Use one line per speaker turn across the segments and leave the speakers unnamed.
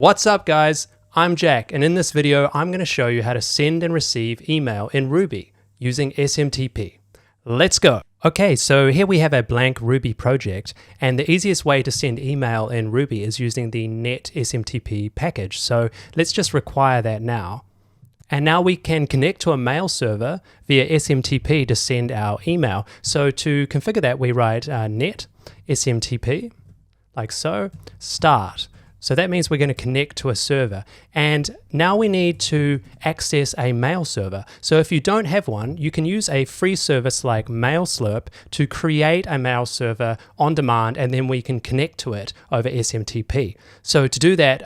What's up guys, I'm Jack, and in this video I'm going to show you how to send and receive email in Ruby using SMTP. Let's go! Okay, so here we have a blank Ruby project, and the easiest way to send email in Ruby is using the net SMTP package. So let's just require that now. And now we can connect to a mail server via SMTP to send our email. So to configure that, we write net SMTP, like so, start. So that means we're going to connect to a server. And now we need to access a mail server. So if you don't have one, you can use a free service like MailSlurp to create a mail server on demand, and then we can connect to it over SMTP. So to do that,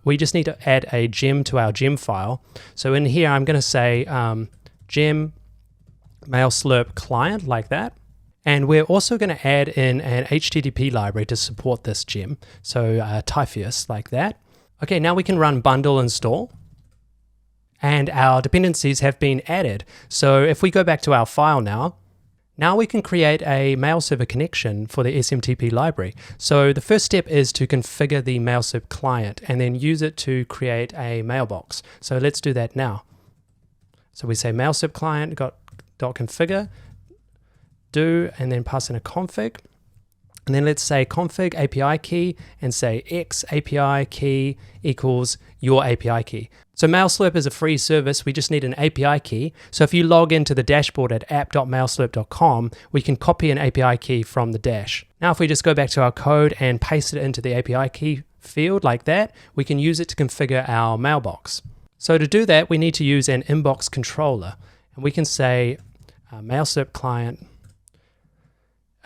we just need to add a gem to our gem file. So in here, I'm going to say gem MailSlurp client, like that. And we're also going to add in an HTTP library to support this gem. So Typheus, like that. Okay, now we can run bundle install. And our dependencies have been added. So if we go back to our file now we can create a mail server connection for the SMTP library. So the first step is to configure the MailSlurp client and then use it to create a mailbox. So let's do that now. So we say MailSlurp client .configure. And then pass in a config, and then let's say config API key and say X API key equals your API key. So MailSlurp is a free service. We just need an API key. So if you log into the dashboard at app.mailslurp.com, we can copy an API key from the dash. Now if we just go back to our code and paste it into the API key field like that, we can use it to configure our mailbox. So to do that, we need to use an inbox controller, and we can say MailSlurp client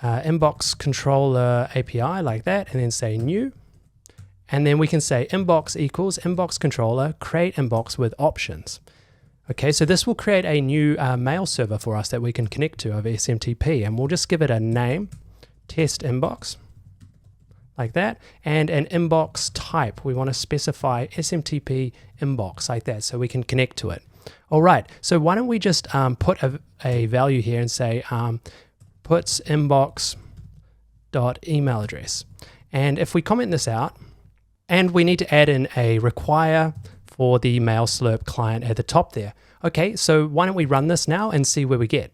inbox controller API, like that, and then say new, and then we can say inbox equals inbox controller create inbox with options. Okay, so this will create a new mail server for us that we can connect to over SMTP, and we'll just give it a name, test inbox, like that, and an inbox type. We want to specify SMTP inbox, like that, so we can connect to it. All right, so why don't we just put a value here and say puts inbox dot email address. And if we comment this out, and we need to add in a require for the MailSlurp client at the top there. Okay, so why don't we run this now and see where we get.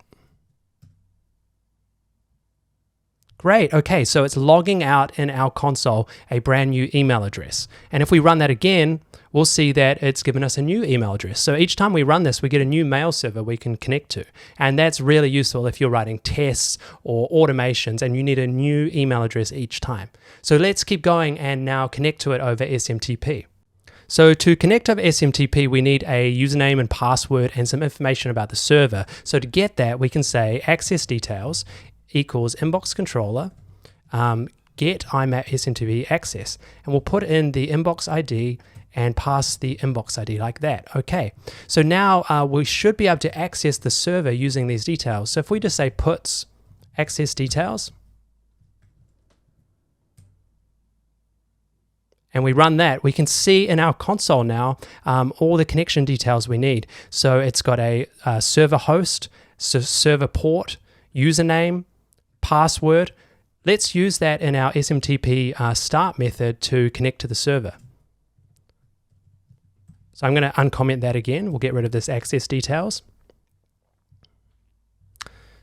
Great, okay, so it's logging out in our console a brand new email address. And if we run that again, we'll see that it's given us a new email address. So each time we run this, we get a new mail server we can connect to. And that's really useful if you're writing tests or automations and you need a new email address each time. So let's keep going and now connect to it over SMTP. So to connect over SMTP, we need a username and password and some information about the server. So to get that, we can say access details equals inbox controller get IMAP SMTP access, and we'll put in the inbox ID and pass the inbox ID like that. Okay, so now we should be able to access the server using these details. So if we just say puts access details and we run that, we can see in our console now all the connection details we need. So it's got a server host, server port, username, password. Let's use that in our SMTP start method to connect to the server. So I'm going to uncomment that again. We'll get rid of this access details.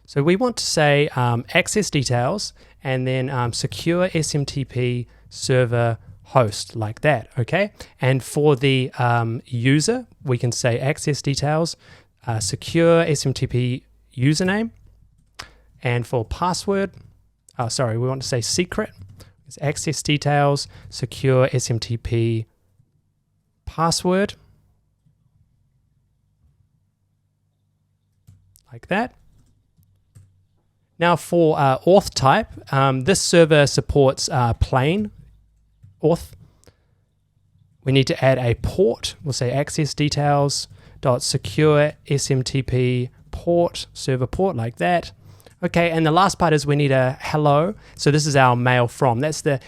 So we want to say access details and then secure SMTP server host, like that, okay? And for the user, we can say access details, secure SMTP username, and for password, we want to say secret. It's access details, secure SMTP password, like that. Now for auth type, this server supports plain auth. We need to add a port. We'll say access details dot secure SMTP port, server port, like that. Okay, and the last part is we need a hello. So this is our mail from. That's the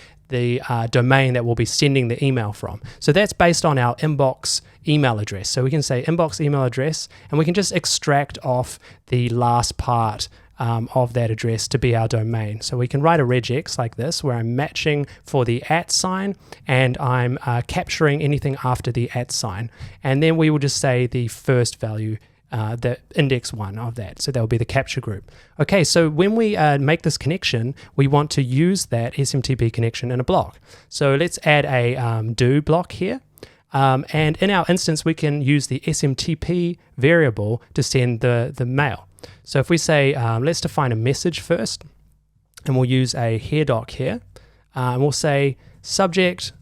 domain that we'll be sending the email from. So that's based on our inbox email address. So we can say inbox email address, and we can just extract off the last part of that address to be our domain. So we can write a regex like this, where I'm matching for the @ sign and I'm capturing anything after the @ sign. And then we will just say the first value, the index 1 of that. So that will be the capture group. Okay, so when we make this connection, we want to use that SMTP connection in a block. So let's add a do block here. And in our instance, we can use the SMTP variable to send the mail. So if we say, let's define a message first, and we'll use a here doc here, and we'll say subject,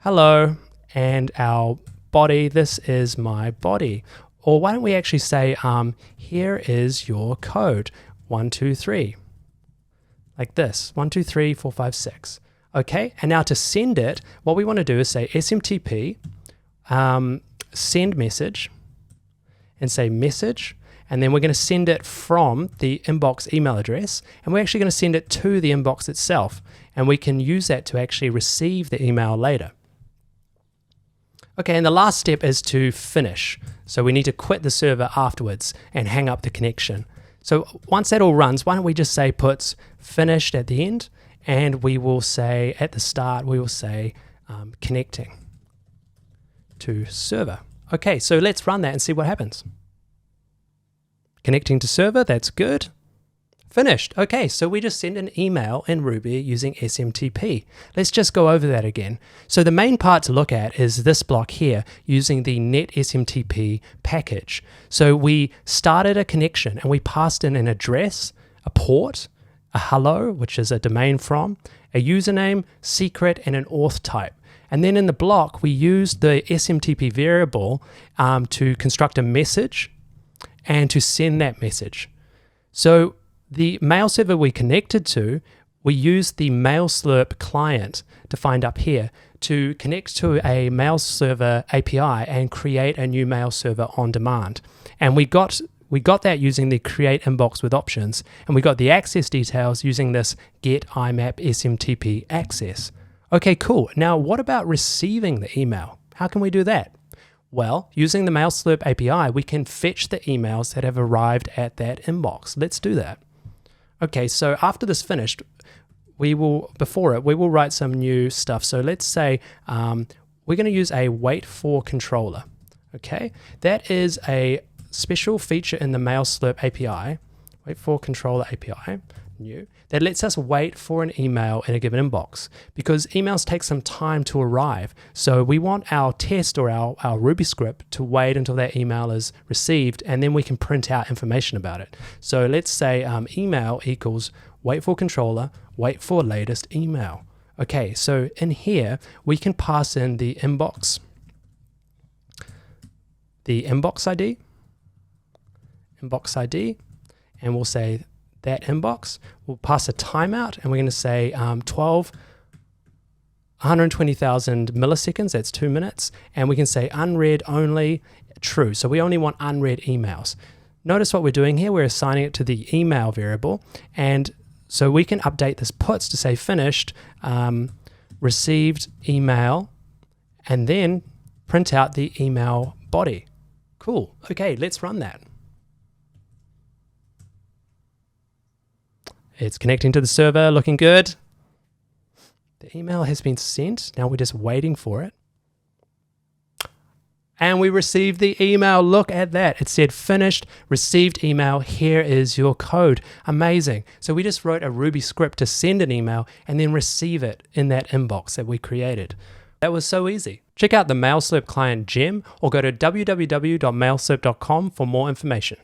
hello, and our body, this is my body. Or why don't we actually say, here is your code, 1, 2, 3, like this, 1, 2, 3, 4, 5, 6. Okay, and now to send it, what we want to do is say SMTP, send message, and say message, and then we're going to send it from the inbox email address, and we're actually going to send it to the inbox itself, and we can use that to actually receive the email later. Okay, and the last step is to finish. So we need to quit the server afterwards and hang up the connection. So once that all runs, why don't we just say puts finished at the end, and we will say at the start, we will say connecting to server. Okay, so let's run that and see what happens. Connecting to server, that's good. Finished. Okay, so we just send an email in Ruby using SMTP. Let's just go over that again. So the main part to look at is this block here using the net SMTP package. So we started a connection and we passed in an address, a port, a hello, which is a domain from, a username, secret, and an auth type. And then in the block, we used the SMTP variable to construct a message and to send that message. So the mail server we connected to, we used the mail slurp client defined up here to connect to a mail server API and create a new mail server on demand. And we got that using the create inbox with options, and we got the access details using this get IMAP SMTP access. Okay, cool. Now what about receiving the email? How can we do that? Well, using the MailSlurp API, we can fetch the emails that have arrived at that inbox. Let's do that. Okay, so after this finished, we will write some new stuff. So let's say we're going to use a wait for controller. Okay, that is a special feature in the MailSlurp API, wait for controller API, new, that lets us wait for an email in a given inbox because emails take some time to arrive. So we want our test or our Ruby script to wait until that email is received, and then we can print out information about it. So let's say email equals wait for controller, wait for latest email. Okay, so in here, we can pass in the inbox ID, and we'll say that inbox. We'll pass a timeout, and we're going to say 120,000 milliseconds, that's 2 minutes, and we can say unread only, true. So we only want unread emails. Notice what we're doing here, we're assigning it to the email variable, and so we can update this puts to say finished, received email, and then print out the email body. Cool, okay, let's run that. It's connecting to the server, looking good. The email has been sent. Now we're just waiting for it. And we received the email. Look at that. It said finished, received email. Here is your code. Amazing. So we just wrote a Ruby script to send an email and then receive it in that inbox that we created. That was so easy. Check out the MailSlurp client gem or go to www.mailslurp.com for more information.